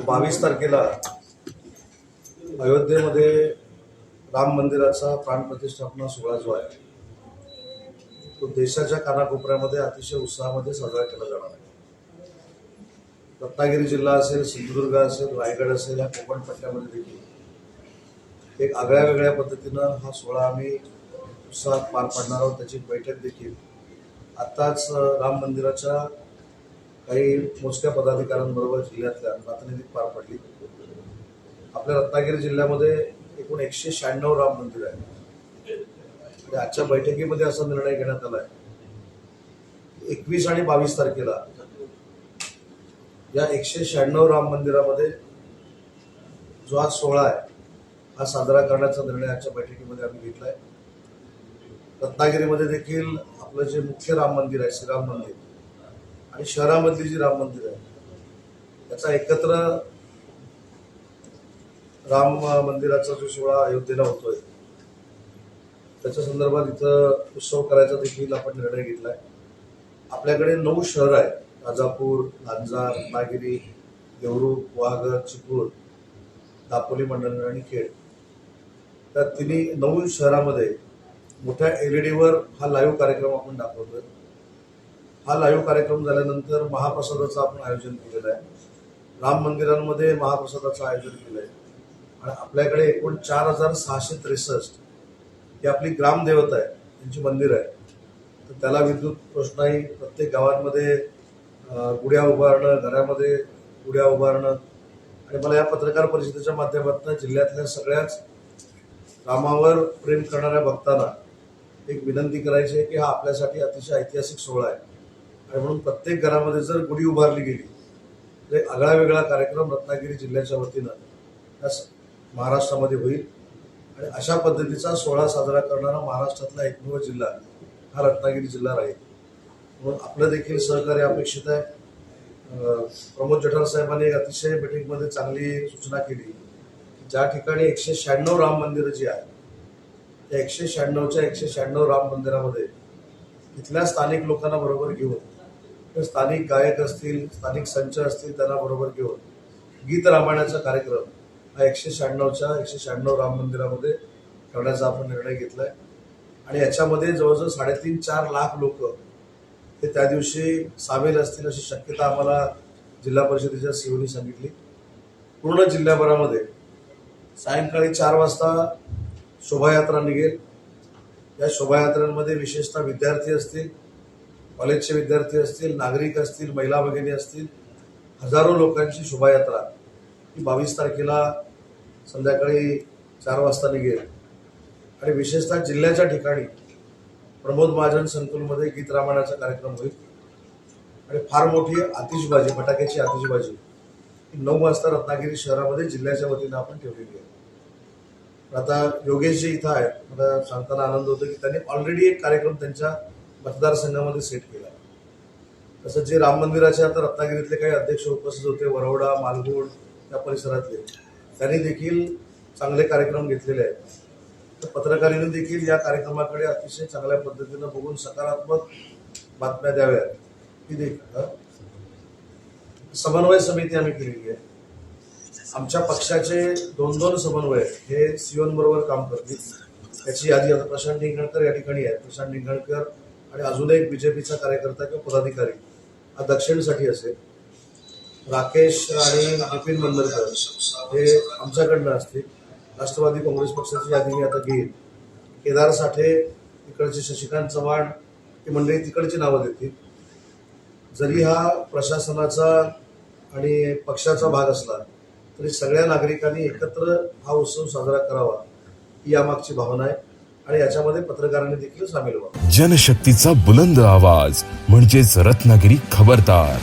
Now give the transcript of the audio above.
22 तारखेला अयोध्येमध्ये राम मंदिराचा प्राणप्रतिष्ठापना सोहळा जो आहे तो देशाच्या कानाकोपऱ्यामध्ये अतिशय उत्साहामध्ये साजरा केला जाणार आहे. रत्नागिरी जिल्हा असेल, सिंधुदुर्ग असेल, रायगड असेल, या कोकण पट्ट्यामध्ये देखील एक आगळ्या वेगळ्या पद्धतीनं हा सोहळा आम्ही उत्साहात पार पाडणार आहोत. त्याची बैठक देखील आत्ताच राम मंदिराच्या काही मोजक्या पदाधिकाऱ्यांबरोबर जिल्ह्यातल्या प्रातिनिधिक पार पडली. आपल्या रत्नागिरी जिल्ह्यामध्ये एकूण 196 राम मंदिर आहे. आणि आजच्या बैठकीमध्ये असा निर्णय घेण्यात आला आहे 21 आणि 22 तारखेला या 196 राम मंदिरामध्ये जो आज सोहळा आहे हा साजरा करण्याचा निर्णय आजच्या बैठकीमध्ये आम्ही घेतलाय. रत्नागिरीमध्ये देखील आपलं जे मुख्य राम मंदिर आहे श्रीराम मंदिर आणि शहरामधली जी राम मंदिर आहे त्याचा एकत्र राम मंदिराचा जो सोहळा अयोध्येला होतोय त्याच्या संदर्भात इथं उत्सव करायचा देखील आपण निर्णय घेतलाय. आपल्याकडे 9 शहर आहेत, राजापूर, लांजा, रत्नागिरी, देवरूख, गुहागर, चिपळूण, दापोली, मंडणगड आणि खेड. त्या तिन्ही 9 शहरामध्ये मोठ्या LED वर हा लाईव्ह कार्यक्रम आपण दाखवतोय. हा लाईव्ह कार्यक्रम झाल्यानंतर महाप्रसादाचं आपण आयोजन केलेलं आहे. राम मंदिरांमध्ये महाप्रसादाचं आयोजन केलं आहे आणि आपल्याकडे एकूण 4663 ही आपली ग्रामदेवता आहे, त्यांची मंदिर आहे. तर त्याला विद्युत रोषणाई, प्रत्येक गावांमध्ये गुड्या उभारणं, घरामध्ये गुड्या उभारणं आणि मला या पत्रकार परिषदेच्या माध्यमातून जिल्ह्यातल्या सगळ्याच रामावर प्रेम करणाऱ्या भक्तांना एक विनंती करायची आहे की हा आपल्यासाठी अतिशय ऐतिहासिक सोहळा आहे आणि म्हणून प्रत्येक घरामध्ये जर गुढी उभारली गेली तर एक आगळा वेगळा कार्यक्रम रत्नागिरी जिल्ह्याच्या वतीनं या महाराष्ट्रामध्ये होईल आणि अशा पद्धतीचा सोहळा साजरा करणारा महाराष्ट्रातला एकमेव जिल्हा हा रत्नागिरी जिल्हा राहील. म्हणून आपलं देखील सहकार्य अपेक्षित आहे. प्रमोद जठार साहेबांनी एक अतिशय बैठकीमध्ये चांगली सूचना केली. ज्या ठिकाणी 196 राम मंदिरं जी आहेत त्या 196च्या 196 राम मंदिरामध्ये तिथल्या स्थानिक लोकांना बरोबर घेऊन, स्थानिक गायक असतील, स्थानिक संच असतील, त्यांना बरोबर घेऊन गीत रामायणाचा कार्यक्रम हा 196च्या 196 राम मंदिरामध्ये करण्याचा आपण निर्णय घेतलाय. आणि याच्यामध्ये जवळजवळ 3.5-4 लाख लोक हे त्या दिवशी सामील असतील अशी शक्यता आम्हाला जिल्हा परिषदेच्या सीओनी सांगितली. पूर्ण जिल्ह्याभरामध्ये सायंकाळी 4 वाजता शोभायात्रा निघेल. या शोभायात्रांमध्ये विशेषतः विद्यार्थी असतील, कॉलेजचे विद्यार्थी असतील, नागरिक असतील, महिला भगिनी असतील, हजारो लोकांची शोभायात्रा ही 22 तारखेला संध्याकाळी 4 वाजता निघेल. आणि विशेषतः जिल्ह्याच्या ठिकाणी प्रमोद महाजन संकुलमध्ये गीत रामायणाचा कार्यक्रम होईल आणि फार मोठी आतिषबाजी, फटाक्याची आतिषबाजी 9 वाजता रत्नागिरी शहरामध्ये जिल्ह्याच्या वतीनं आपण ठेवलेली आहे. आता योगेशजी इथं आहेत, मला सांगताना आनंद होतो की त्यांनी ऑलरेडी एक कार्यक्रम त्यांच्या मतदारसंघामध्ये सेट केला. तसंच जे राम मंदिराचे आता रत्नागिरीतले काही अध्यक्ष उपस्थित होते, वरवडा, मालगुण या परिसरातले, त्यांनी देखील चांगले कार्यक्रम घेतलेले आहेत. तर पत्रकारांनी देखील या कार्यक्रमाकडे अतिशय चांगल्या पद्धतीनं बघून सकारात्मक बातम्या द्याव्यात ही देखील समन्वय समिती आम्ही केलेली आहे. आमच्या पक्षाचे 2 समन्वय हे सीओंबरोबर काम करतील. त्याची यादी आता प्रशांत निंगणकर या ठिकाणी आहे. प्रशांत निंगणकर आणि अजून एक बीजेपीचा कार्यकर्ता किंवा पदाधिकारी हा दक्षिणसाठी असेल. राकेश आणि विपिन मंदरकर हे आमच्याकडनं असतील. राष्ट्रवादी काँग्रेस पक्षाची यादी मी आता घेईन. केदार साठे तिकडचे, शशिकांत चव्हाण ही मंडळी तिकडची नावं देतील. जरी हा प्रशासनाचा आणि पक्षाचा भाग असला तरी सगळ्या नागरिकांनी एकत्र हा उत्सव साजरा करावा ही यामागची भावना आहे आणि याच्यामध्ये पत्रकारांनी देखील सामील व्हावं. जनशक्तीचा बुलंद आवाज म्हणजेच रत्नागिरी खबरदार.